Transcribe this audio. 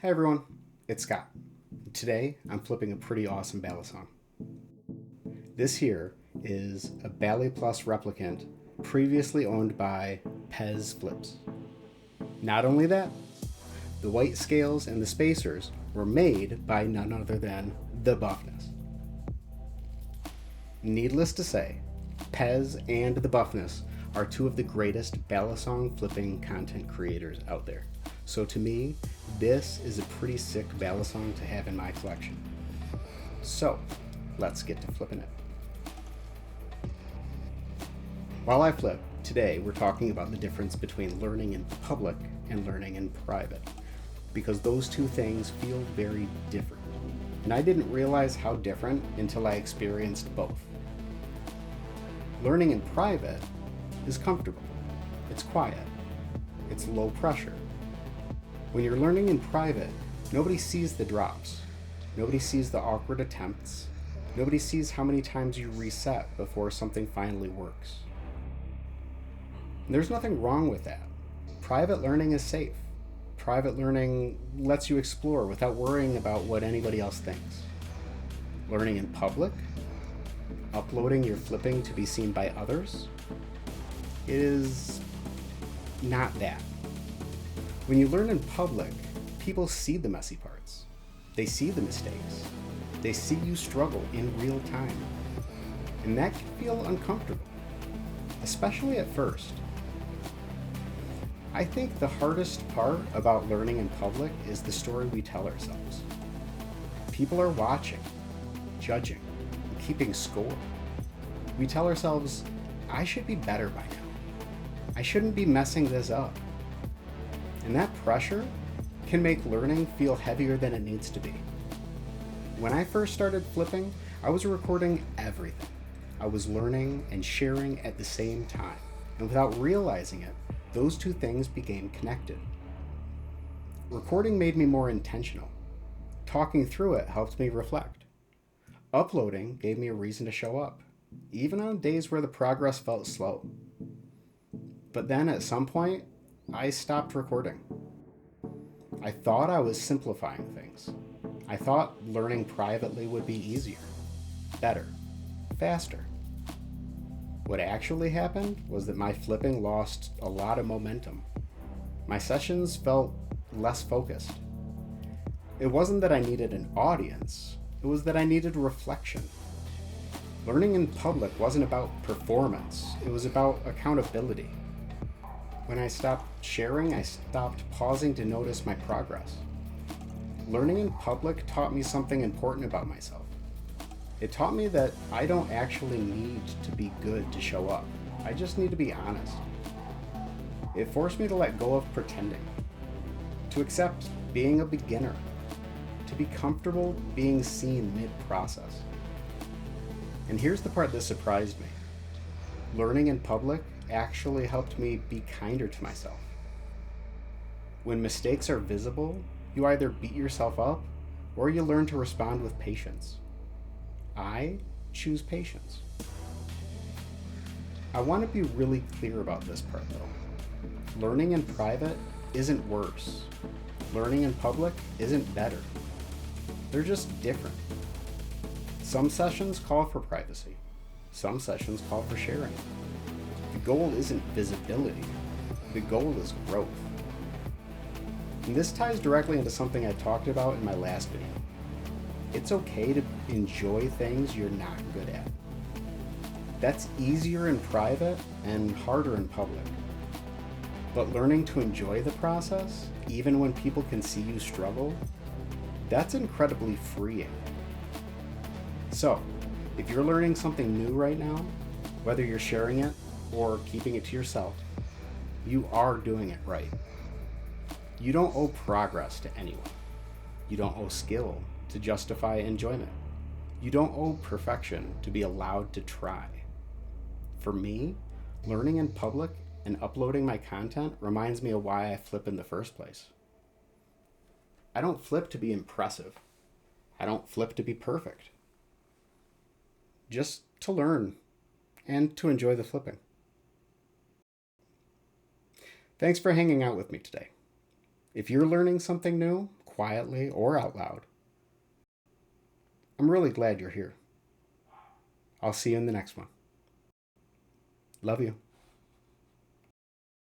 Hey everyone, it's Scott. Today I'm flipping a pretty awesome ballet song. This here is a Ballet Plus replicant previously owned by Pez Flips. Not only that, the white scales and the spacers were made by none other than the Buffness. Needless to say, Pez and the Buffness are two of the greatest ballet song flipping content creators out there. So to me, this is a pretty sick ballet song to have in my collection. So, let's get to flipping it. While I flip, today we're talking about the difference between learning in public and learning in private, because those two things feel very different. And I didn't realize how different until I experienced both. Learning in private is comfortable, it's quiet, it's low pressure. When you're learning in private, nobody sees the drops, nobody sees the awkward attempts, nobody sees how many times you reset before something finally works. And there's nothing wrong with that. Private learning is safe. Private learning lets you explore without worrying about what anybody else thinks. Learning in public, uploading your flipping to be seen by others, is not that. When you learn in public, people see the messy parts. They see the mistakes. They see you struggle in real time. And that can feel uncomfortable, especially at first. I think the hardest part about learning in public is the story we tell ourselves. People are watching, judging, and keeping score. We tell ourselves, I should be better by now. I shouldn't be messing this up. And that pressure can make learning feel heavier than it needs to be. When I first started flipping, I was recording everything. I was learning and sharing at the same time. And without realizing it, those two things became connected. Recording made me more intentional. Talking through it helped me reflect. Uploading gave me a reason to show up, even on days where the progress felt slow. But then at some point, I stopped recording. I thought I was simplifying things. I thought learning privately would be easier, better, faster. What actually happened was that my flipping lost a lot of momentum. My sessions felt less focused. It wasn't that I needed an audience, it was that I needed reflection. Learning in public wasn't about performance, it was about accountability. When I stopped sharing, I stopped pausing to notice my progress. Learning in public taught me something important about myself. It taught me that I don't actually need to be good to show up. I just need to be honest. It forced me to let go of pretending, to accept being a beginner, to be comfortable being seen mid-process. And here's the part that surprised me. Learning in public actually helped me be kinder to myself. When mistakes are visible, you either beat yourself up or you learn to respond with patience. I choose patience. I want to be really clear about this part though. Learning in private isn't worse. Learning in public isn't better. They're just different. Some sessions call for privacy. Some sessions call for sharing. The goal isn't visibility. The goal is growth. And this ties directly into something I talked about in my last video. It's okay to enjoy things you're not good at. That's easier in private and harder in public. But learning to enjoy the process, even when people can see you struggle, that's incredibly freeing. So, if you're learning something new right now, whether you're sharing it or keeping it to yourself, you are doing it right. You don't owe progress to anyone. You don't owe skill to justify enjoyment. You don't owe perfection to be allowed to try. For me, learning in public and uploading my content reminds me of why I flip in the first place. I don't flip to be impressive. I don't flip to be perfect. Just to learn and to enjoy the flipping. Thanks for hanging out with me today. If you're learning something new, quietly or out loud. I'm really glad you're here. I'll see you in the next one. Love you.